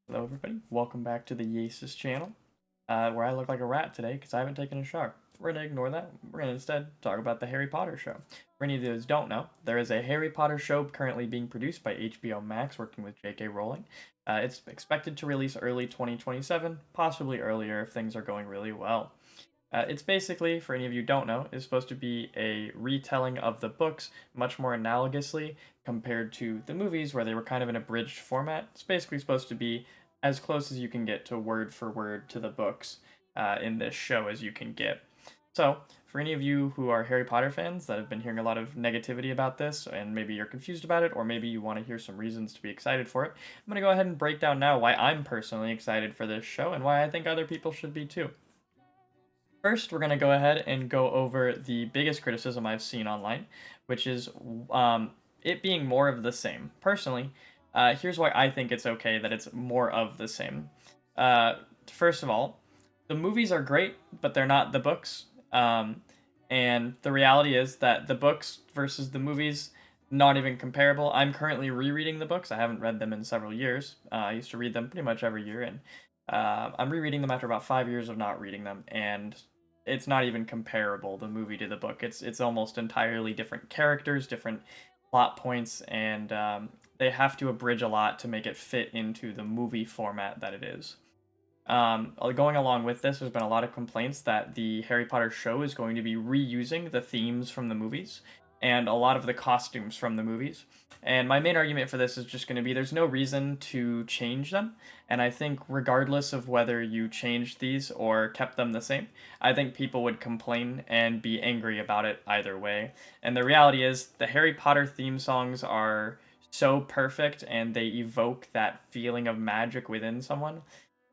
Hello everybody, welcome back to the Yasis channel, where I look like a rat today because I haven't taken a shower. We're going to ignore that. We're going to instead talk about the Harry Potter show. For any of those who don't know, there is a Harry Potter show currently being produced by HBO Max working with J.K. Rowling. It's expected to release early 2027, possibly earlier if things are going really well. It's basically, for any of you who don't know, is supposed to be a retelling of the books much more analogously compared to the movies where they were kind of an abridged format. It's basically supposed to be as close as you can get to word for word to the books in this show as you can get. So, for any of you who are Harry Potter fans that have been hearing a lot of negativity about this, and maybe you're confused about it, or maybe you want to hear some reasons to be excited for it, I'm going to go ahead and break down now why I'm personally excited for this show and why I think other people should be too. First, we're going to go ahead and go over the biggest criticism I've seen online, which is it being more of the same. Personally, here's why I think it's okay that it's more of the same. Uh, First of all, the movies are great, but they're not the books. And the reality is that the books versus the movies, not even comparable. I'm currently rereading the books. I haven't read them in several years. I used to read them pretty much every year, and I'm rereading them after about 5 years of not reading them, and it's not even comparable, the movie to the book. It's almost entirely different characters, different plot points, and they have to abridge a lot to make it fit into the movie format that it is. Going along with this, there's been a lot of complaints that the Harry Potter show is going to be reusing the themes from the movies and a lot of the costumes from the movies. And my main argument for this is just going to be there's no reason to change them. And I think, regardless of whether you changed these or kept them the same, I think people would complain and be angry about it either way. And the reality is, the Harry Potter theme songs are so perfect and they evoke that feeling of magic within someone,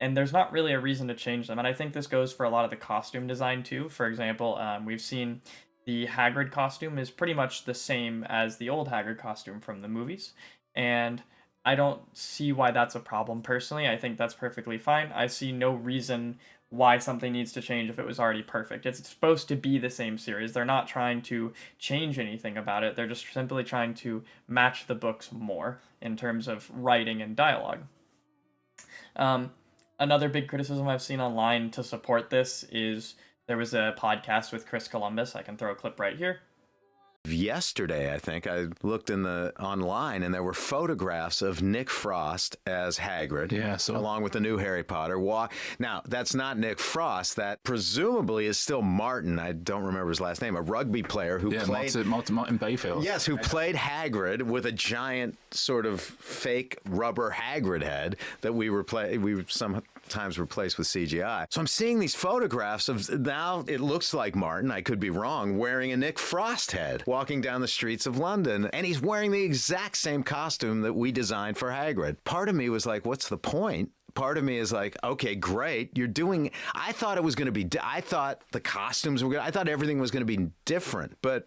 and there's not really a reason to change them. And I think this goes for a lot of the costume design too. For example, we've seen the Hagrid costume is pretty much the same as the old Hagrid costume from the movies, and I don't see why that's a problem personally. I think that's perfectly fine. I see no reason why something needs to change if it was already perfect. It's supposed to be the same series. They're not trying to change anything about it. They're just simply trying to match the books more in terms of writing and dialogue. Um, Another big criticism I've seen online to support this is there was a podcast with Chris Columbus. I can throw a clip right here. Yesterday, I think I looked in the online, and there were photographs of Nick Frost as Hagrid, along with the new Harry Potter. Now, that's not Nick Frost. That presumably is still Martin. I don't remember his last name. A rugby player who played Martin Bayfield. Yes, who played Hagrid with a giant sort of fake rubber Hagrid head that we sometimes replaced with CGI. So I'm seeing these photographs of, now it looks like Martin, I could be wrong, wearing a Nick Frost head, walking down the streets of London, and he's wearing the exact same costume that we designed for Hagrid. Part of me was like, what's the point? Part of me is like, okay, great. I thought it was going to be, I thought the costumes were I thought everything was going to be different, but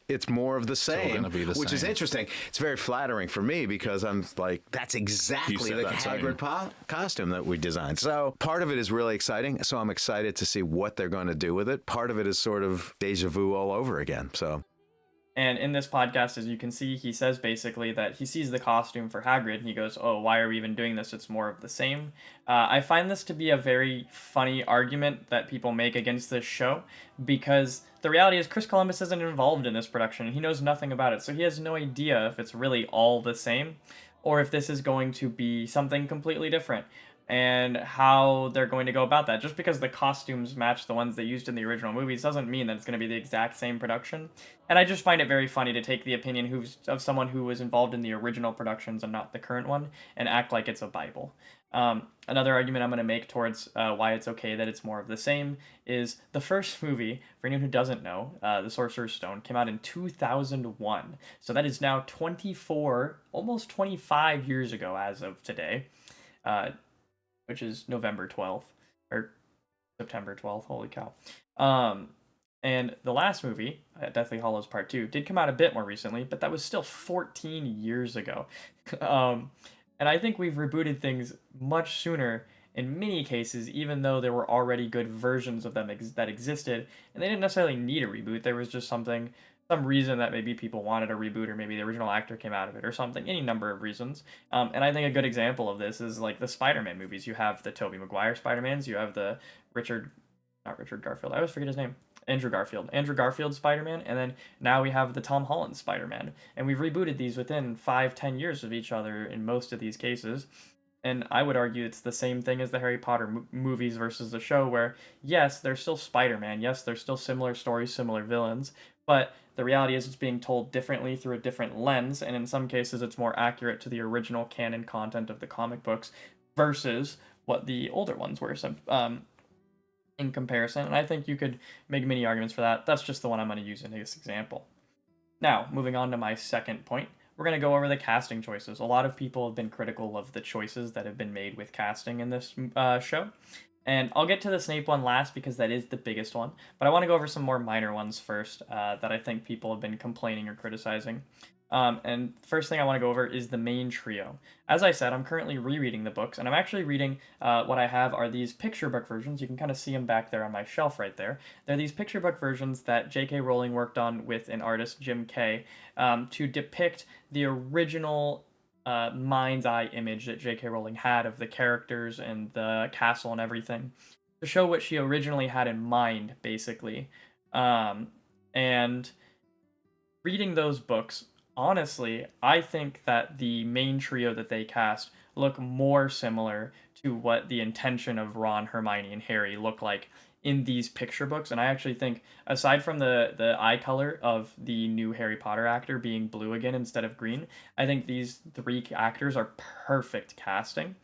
it's more of the same, which is interesting. It's very flattering for me because I'm like, that's exactly the Hagrid costume that we designed. So part of it is really exciting. So I'm excited to see what they're going to do with it. Part of it is sort of deja vu all over again. So. And in this podcast, as you can see, he says basically that he sees the costume for Hagrid and he goes, oh, why are we even doing this? It's more of the same. I find this to be a very funny argument that people make against this show, because the reality is Chris Columbus isn't involved in this production and he knows nothing about it. So he has no idea if it's really all the same or if this is going to be something completely different, and how they're going to go about that. Just because the costumes match the ones they used in the original movies doesn't mean that it's going to be the exact same production. And I just find it very funny to take the opinion of someone who was involved in the original productions and not the current one and act like it's a Bible. Another argument I'm going to make towards why it's okay that it's more of the same is the first movie, for anyone who doesn't know, The Sorcerer's Stone, came out in 2001. So that is now 24, almost 25 years ago as of today. Which is November 12th, or September 12th, holy cow. And the last movie, Deathly Hallows Part 2, did come out a bit more recently, but that was still 14 years ago. And I think we've rebooted things much sooner in many cases, even though there were already good versions of them that existed, and they didn't necessarily need a reboot. There was just something some reason that maybe people wanted a reboot, or maybe the original actor came out of it or something, any number of reasons. And I think a good example of this is like the Spider-Man movies. You have the Tobey Maguire Spider-Mans, you have the Richard, not Richard Garfield, I always forget his name. Andrew Garfield Spider-Man, and then now we have the Tom Holland Spider-Man. And we've rebooted these within 5-10 years of each other in most of these cases. And I would argue it's the same thing as the Harry Potter movies versus the show, where yes, they're still Spider-Man, yes, they're still similar stories, similar villains, but the reality is it's being told differently through a different lens, and in some cases it's more accurate to the original canon content of the comic books versus what the older ones were. So, in comparison, and I think you could make many arguments for that. That's just the one I'm going to use in this example. Now, moving on to my second point, we're going to go over the casting choices. A lot of people have been critical of the choices that have been made with casting in this show. And I'll get to the Snape one last because that is the biggest one. But I want to go over some more minor ones first that I think people have been complaining or criticizing. And first thing I want to go over is the main trio. As I said, I'm currently rereading the books, and I'm actually reading what I have are these picture book versions. You can kind of see them back there on my shelf right there. They're these picture book versions that J.K. Rowling worked on with an artist, Jim Kay, to depict the original mind's eye image that J.K. Rowling had of the characters and the castle and everything, to show what she originally had in mind, basically. And reading those books, honestly, I think that the main trio that they cast look more similar to what the intention of Ron, Hermione, and Harry look like in these picture books. And I actually think, aside from the eye color of the new Harry Potter actor being blue again instead of green, I think these three actors are perfect casting.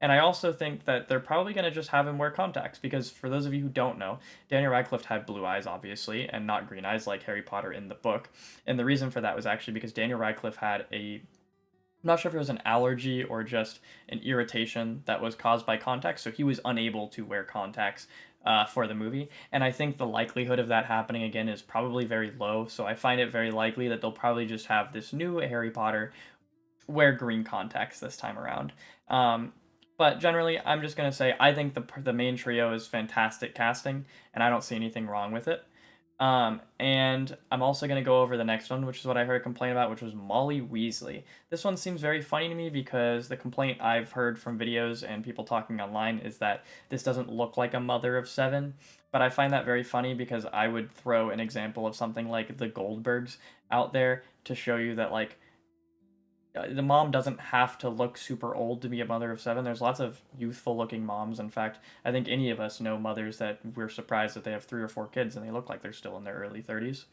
And I also think that they're probably going to just have him wear contacts, because for those of you who don't know, Daniel Radcliffe had blue eyes, obviously, and not green eyes like Harry Potter in the book. And the reason for that was actually because Daniel Radcliffe had I'm not sure if it was an allergy or just an irritation that was caused by contacts, so he was unable to wear contacts for the movie. And I think the likelihood of that happening again is probably very low, so I find it very likely that they'll probably just have this new Harry Potter wear green contacts this time around. But generally, I'm just going to say I think the main trio is fantastic casting, and I don't see anything wrong with it. And I'm also going to go over the next one, which is what I heard a complaint about, which was Molly Weasley. This one seems very funny to me because the complaint I've heard from videos and people talking online is that this doesn't look like a mother of seven. But I find that very funny because I would throw an example of something like the Goldbergs out there to show you that, like, the mom doesn't have to look super old to be a mother of seven. There's lots of youthful looking moms. In fact, I think any of us know mothers that we're surprised that they have 3 or 4 kids and they look like they're still in their early 30s.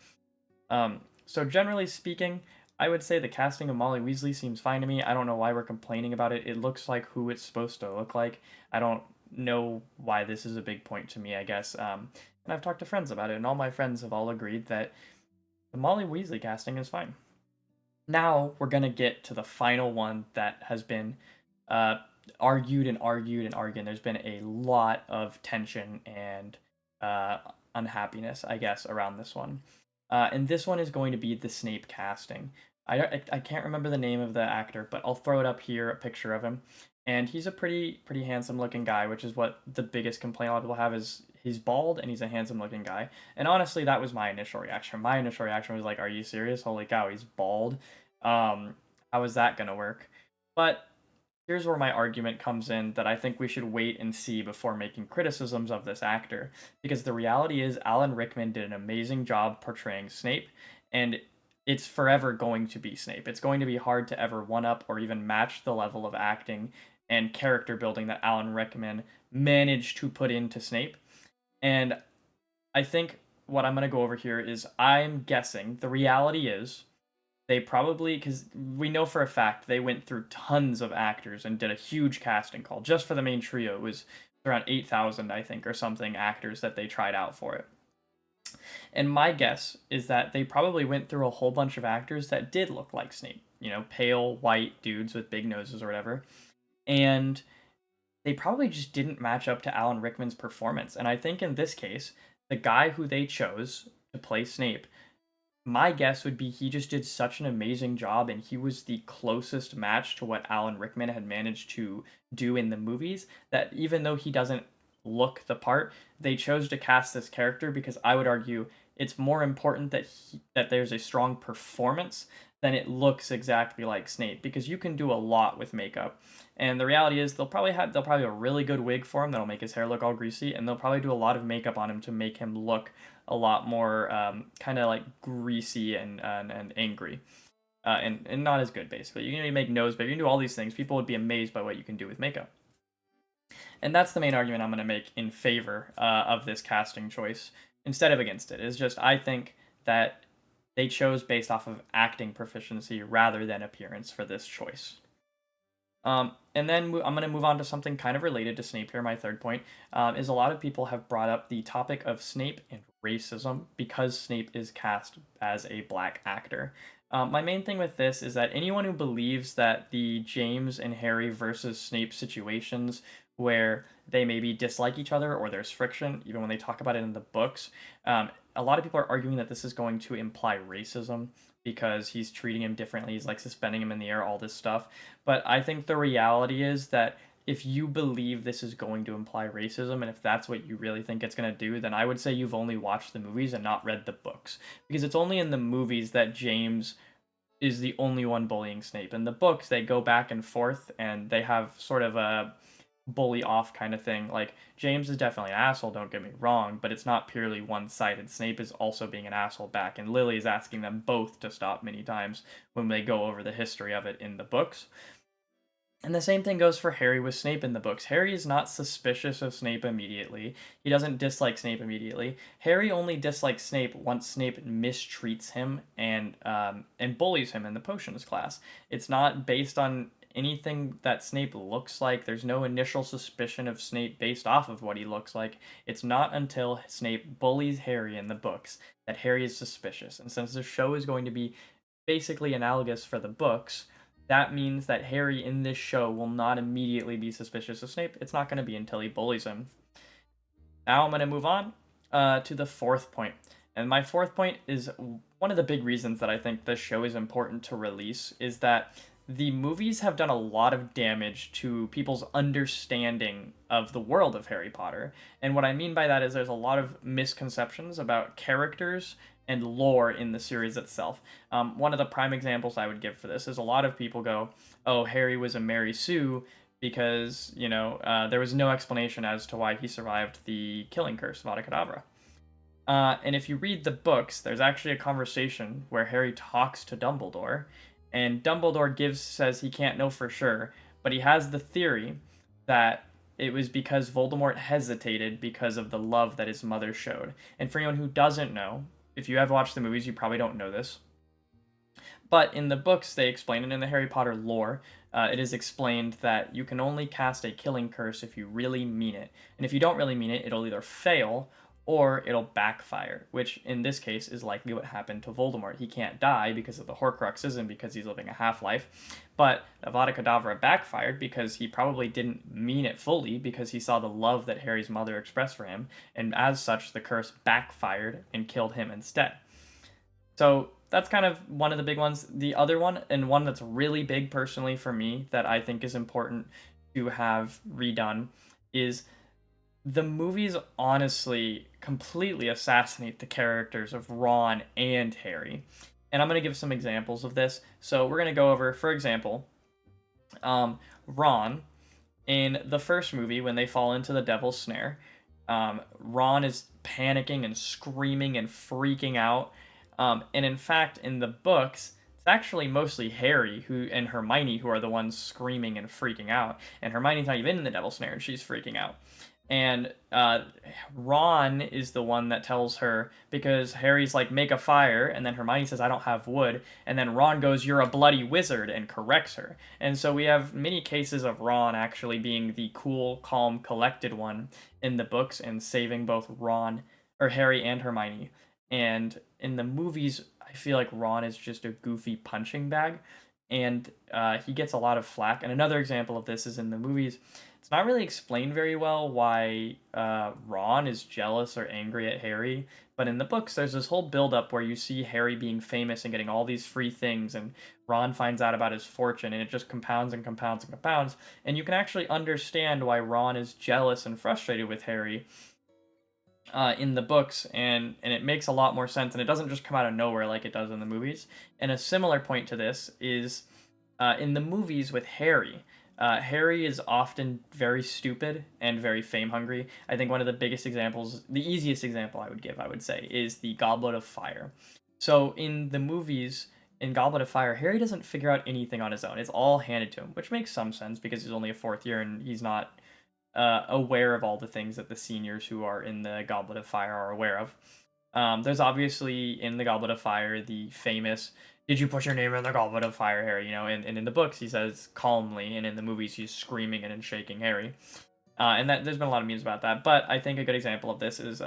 So generally speaking, I would say the casting of Molly Weasley seems fine to me. I don't know why we're complaining about it. It looks like who it's supposed to look like. I don't know why this is a big point to me, I guess. And I've talked to friends about it, and all my friends have all agreed that the Molly Weasley casting is fine. Now we're going to get to the final one that has been argued and argued and argued. There's been a lot of tension and unhappiness, I guess, around this one. And this one is going to be the Snape casting. I can't remember the name of the actor, but I'll throw it up here, a picture of him. And he's a pretty handsome looking guy, which is what the biggest complaint a lot of people have is he's bald and he's a handsome looking guy. And honestly, that was my initial reaction. My initial reaction was like, are you serious? Holy cow, he's bald. How is that gonna work? But here's where my argument comes in, that I think we should wait and see before making criticisms of this actor, because the reality is Alan Rickman did an amazing job portraying Snape, and it's forever going to be Snape. It's going to be hard to ever one up or even match the level of acting and character building that Alan Rickman managed to put into Snape. And I think what I'm going to go over here is, I'm guessing the reality is they probably, because we know for a fact they went through tons of actors and did a huge casting call just for the main trio. It was around 8,000, I think, or something, actors that they tried out for it. And my guess is that they probably went through a whole bunch of actors that did look like Snape, pale white dudes with big noses or whatever. And they probably just didn't match up to Alan Rickman's performance. And I think in this case, the guy who they chose to play Snape, my guess would be he just did such an amazing job, and he was the closest match to what Alan Rickman had managed to do in the movies, that even though he doesn't look the part. They chose to cast this character because I would argue it's more important that that there's a strong performance than it looks exactly like Snape, because you can do a lot with makeup. And the reality is they'll probably have a really good wig for him that'll make his hair look all greasy, and they'll probably do a lot of makeup on him to make him look a lot more kind of like greasy and angry. And not as good, basically. You can maybe make nose, but you can do all these things. People would be amazed by what you can do with makeup. And that's the main argument I'm going to make in favor of this casting choice instead of against it. Is just I think that they chose based off of acting proficiency rather than appearance for this choice. And then I'm going to move on to something kind of related to Snape here. My third point is a lot of people have brought up the topic of Snape and racism because Snape is cast as a black actor. My main thing with this is that anyone who believes that the James and Harry versus Snape situations where they maybe dislike each other or there's friction, even when they talk about it in the books, a lot of people are arguing that this is going to imply racism because he's treating him differently. He's like suspending him in the air, all this stuff. But I think the reality is that if you believe this is going to imply racism and if that's what you really think it's going to do, then I would say you've only watched the movies and not read the books. Because it's only in the movies that James is the only one bullying Snape. In the books, they go back and forth and they have sort of a bully off kind of thing. Like, James is definitely an asshole, don't get me wrong, but it's not purely one-sided. Snape is also being an asshole back, and Lily is asking them both to stop many times when they go over the history of it in the books. And the same thing goes for Harry with Snape in the books. Harry is not suspicious of Snape immediately. He doesn't dislike Snape immediately. Harry only dislikes Snape once Snape mistreats him and bullies him in the potions class. It's not based on anything that Snape looks like. There's no initial suspicion of Snape based off of what he looks like. It's not until Snape bullies Harry in the books that Harry is suspicious. And since the show is going to be basically analogous for the books, that means that Harry in this show will not immediately be suspicious of Snape. It's not going to be until he bullies him. Now I'm going to move on to the fourth point. And my fourth point is one of the big reasons that I think this show is important to release is that the movies have done a lot of damage to people's understanding of the world of Harry Potter. And what I mean by that is there's a lot of misconceptions about characters and lore in the series itself. One of the prime examples I would give for this is a lot of people go, oh, Harry was a Mary Sue because, there was no explanation as to why he survived the killing curse of Avada Kedavra. And if you read the books, there's actually a conversation where Harry talks to Dumbledore, and Dumbledore says he can't know for sure, but he has the theory that it was because Voldemort hesitated because of the love that his mother showed. And for anyone who doesn't know, if you have watched the movies, you probably don't know this. But in the books, they explain it in the Harry Potter lore. It is explained that you can only cast a killing curse if you really mean it. And if you don't really mean it, it'll either fail or it'll backfire, which in this case is likely what happened to Voldemort. He can't die because of the Horcruxes and because he's living a half-life, but Avada Kedavra backfired because he probably didn't mean it fully because he saw the love that Harry's mother expressed for him, and as such, the curse backfired and killed him instead. So that's kind of one of the big ones. The other one, and one that's really big personally for me that I think is important to have redone, is the movies honestly completely assassinate the characters of Ron and Harry. And I'm going to give some examples of this. So we're going to go over, for example, Ron, in the first movie, when they fall into the Devil's Snare, Ron is panicking and screaming and freaking out. And in fact, in the books, it's actually mostly Harry and Hermione who are the ones screaming and freaking out. And Hermione's not even in the Devil's Snare, and she's freaking out. And Ron is the one that tells her, because Harry's like, make a fire, and then Hermione says, I don't have wood, and then Ron goes, you're a bloody wizard, and corrects her. And so we have many cases of Ron actually being the cool, calm, collected one in the books and saving both Harry and Hermione. And in the movies, I feel like Ron is just a goofy punching bag. and he gets a lot of flack. And another example of this is in the movies. It's not really explained very well why Ron is jealous or angry at Harry, but in the books, there's this whole build-up where you see Harry being famous and getting all these free things, and Ron finds out about his fortune, and it just compounds and compounds and compounds, and you can actually understand why Ron is jealous and frustrated with Harry in the books, and it makes a lot more sense, and it doesn't just come out of nowhere like it does in the movies. And a similar point to this is in the movies with Harry. Harry is often very stupid and very fame hungry. I think one of the biggest examples, the easiest example I would give, I would say, is the Goblet of Fire. So in the movies, in Goblet of Fire, Harry doesn't figure out anything on his own. It's all handed to him, which makes some sense because he's only a fourth year and he's not aware of all the things that the seniors who are in the Goblet of Fire are aware of. There's obviously in the Goblet of Fire the famous "Did you put your name in the Goblet of Fire, Harry?" You know, and in the books he says calmly, and in the movies he's screaming and shaking Harry. And that there's been a lot of memes about that. But I think a good example of this is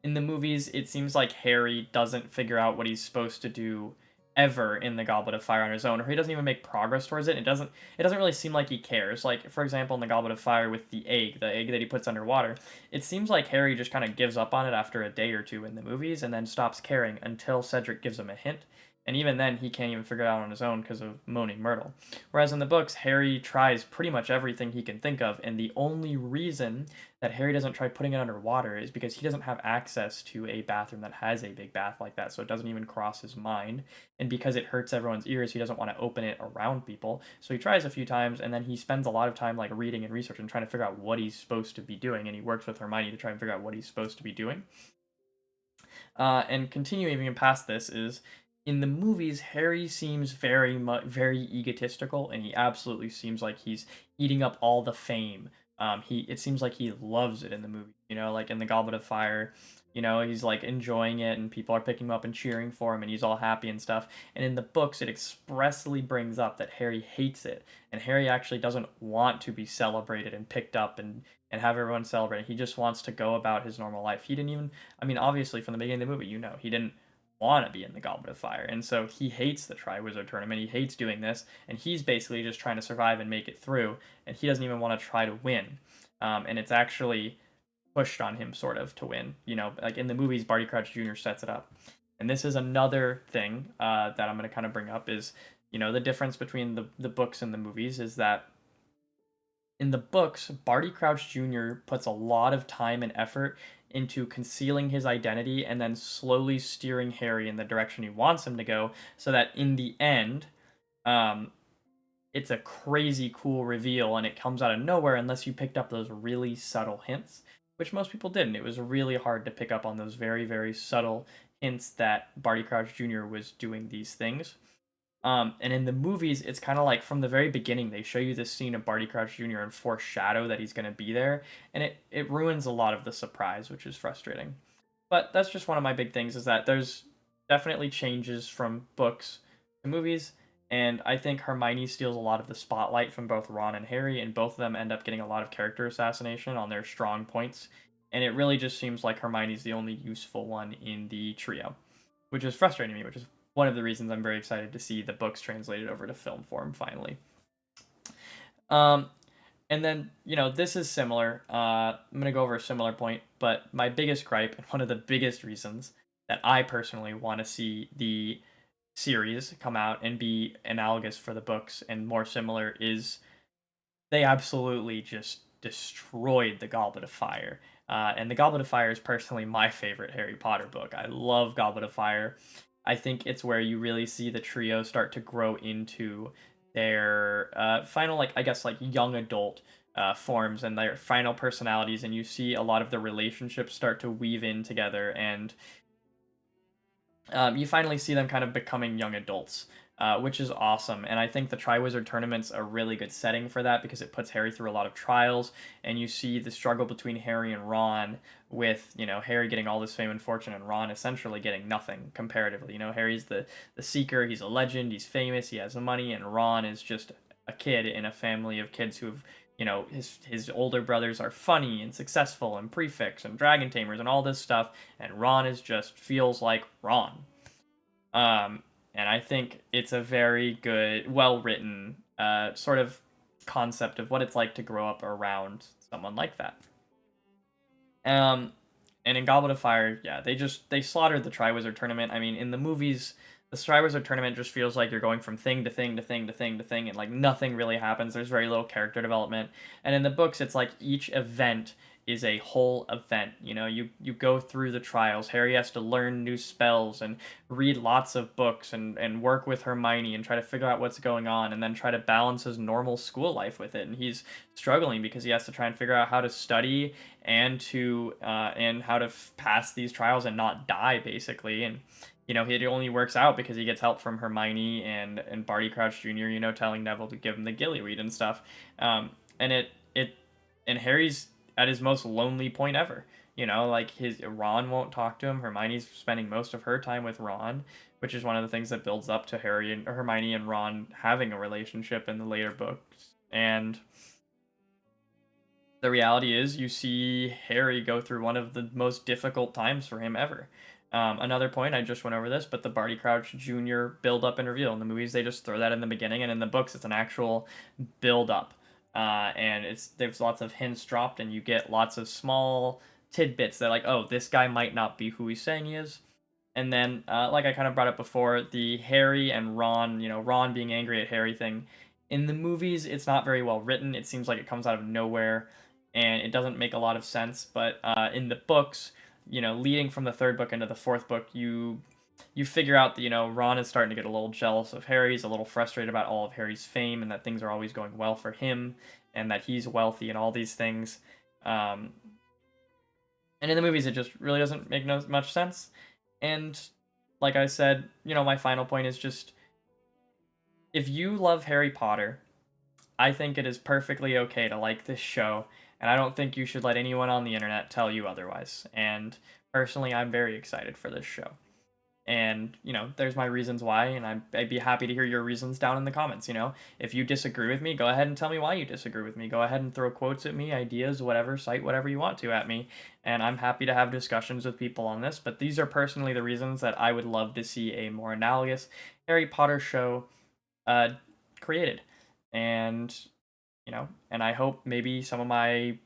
in the movies it seems like Harry doesn't figure out what he's supposed to do ever in the Goblet of Fire on his own, or he doesn't even make progress towards it. It doesn't really seem like he cares. Like for example, in the Goblet of Fire with the egg that he puts underwater, it seems like Harry just kind of gives up on it after a day or two in the movies, and then stops caring until Cedric gives him a hint. And even then, he can't even figure it out on his own because of Moaning Myrtle. Whereas in the books, Harry tries pretty much everything he can think of, and the only reason that Harry doesn't try putting it underwater is because he doesn't have access to a bathroom that has a big bath like that, so it doesn't even cross his mind. And because it hurts everyone's ears, he doesn't want to open it around people. So he tries a few times, and then he spends a lot of time like reading and research and trying to figure out what he's supposed to be doing, and he works with Hermione to try and figure out what he's supposed to be doing. And continuing even past this is in the movies, Harry seems very egotistical, and he absolutely seems like he's eating up all the fame. It seems like he loves it in the movie. You know, like in the Goblet of Fire, you know, he's like enjoying it, and people are picking him up and cheering for him, and he's all happy and stuff. And in the books, it expressly brings up that Harry hates it, and Harry actually doesn't want to be celebrated and picked up and have everyone celebrate. He just wants to go about his normal life. He didn't even, I mean, obviously from the beginning of the movie, you know, he didn't want to be in the Goblet of Fire. And so he hates the Triwizard Tournament. He hates doing this, and he's basically just trying to survive and make it through, and he doesn't even want to try to win. And it's actually pushed on him sort of to win. You know, like in the movies, Barty Crouch Jr. sets it up. And this is another thing that I'm going to kind of bring up is, you know, the difference between the books and the movies is that in the books, Barty Crouch Jr. puts a lot of time and effort into concealing his identity and then slowly steering Harry in the direction he wants him to go, so that in the end, um, it's a crazy cool reveal and it comes out of nowhere unless you picked up those really subtle hints, which most people didn't. It was really hard to pick up on those very, very subtle hints that Barty Crouch Jr. was doing these things. And in the movies, it's kind of like from the very beginning, they show you this scene of Barty Crouch Jr. and foreshadow that he's going to be there, and it ruins a lot of the surprise, which is frustrating. But that's just one of my big things is that there's definitely changes from books to movies, and I think Hermione steals a lot of the spotlight from both Ron and Harry, and both of them end up getting a lot of character assassination on their strong points, and it really just seems like Hermione's the only useful one in the trio, which is frustrating to me, which is one of the reasons I'm very excited to see the books translated over to film form finally. Um, and then, you know, this is similar. I'm going to go over a similar point, but my biggest gripe, and one of the biggest reasons that I personally want to see the series come out and be analogous for the books and more similar is they absolutely just destroyed the Goblet of Fire. And the Goblet of Fire is personally my favorite Harry Potter book. I love Goblet of Fire. I think it's where you really see the trio start to grow into their final, like, I guess, like, young adult forms and their final personalities, and you see a lot of the relationships start to weave in together, and you finally see them kind of becoming young adults, which is awesome. And I think the Triwizard Tournament's a really good setting for that because it puts Harry through a lot of trials, and you see the struggle between Harry and Ron with, you know, Harry getting all this fame and fortune and Ron essentially getting nothing comparatively. You know, Harry's the seeker, he's a legend, he's famous, he has money, and Ron is just a kid in a family of kids who've, you know, his older brothers are funny and successful and prefects and dragon tamers and all this stuff, and Ron is just feels like Ron. And I think it's a very good, well written sort of concept of what it's like to grow up around someone like that. Um, and in Goblet of Fire, yeah, they slaughtered the Triwizard Tournament. I mean, in the movies, the Triwizard Tournament just feels like you're going from thing to thing to thing to thing to thing, and like nothing really happens. There's very little character development. And in the books, it's like each event is a whole event. You know, you go through the trials. Harry has to learn new spells and read lots of books and work with Hermione and try to figure out what's going on and then try to balance his normal school life with it. And he's struggling because he has to try and figure out how to study and how to pass these trials and not die, basically. And you know, it only works out because he gets help from Hermione and Barty Crouch Jr. You know, telling Neville to give him the Gillyweed and stuff. And and Harry's at his most lonely point ever. You know, like his Ron won't talk to him. Hermione's spending most of her time with Ron, which is one of the things that builds up to Harry and Hermione and Ron having a relationship in the later books. And the reality is, you see Harry go through one of the most difficult times for him ever. Another point, I just went over this, but the Barty Crouch Jr. build up and reveal. In the movies, they just throw that in the beginning, and in the books, it's an actual build up. And there's lots of hints dropped, and you get lots of small tidbits that, like, oh, this guy might not be who he's saying he is. And then, like I kind of brought up before, the Harry and Ron, you know, Ron being angry at Harry thing. In the movies, it's not very well written. It seems like it comes out of nowhere, and it doesn't make a lot of sense. But in the books, you know, leading from the third book into the fourth book, you figure out that, you know, Ron is starting to get a little jealous of Harry. He's a little frustrated about all of Harry's fame and that things are always going well for him and that he's wealthy and all these things. And in the movies, it just really doesn't make much sense. And like I said, you know, my final point is just, if you love Harry Potter, I think it is perfectly okay to like this show, and I don't think you should let anyone on the internet tell you otherwise. And personally, I'm very excited for this show. And, you know, there's my reasons why, and I'd be happy to hear your reasons down in the comments, you know. If you disagree with me, go ahead and tell me why you disagree with me. Go ahead and throw quotes at me, ideas, whatever, cite whatever you want to at me, and I'm happy to have discussions with people on this. But these are personally the reasons that I would love to see a more analogous Harry Potter show created. And, you know, and I hope maybe some of my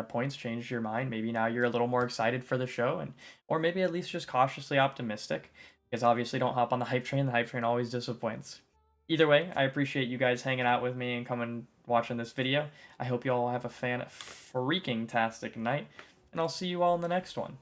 points changed your mind. Maybe now you're a little more excited for the show, and or maybe at least just cautiously optimistic, because obviously don't hop on the hype train. The hype train always disappoints. Either way, I appreciate you guys hanging out with me and coming watching this video. I hope you all have a freaking tastic night, and I'll see you all in the next one.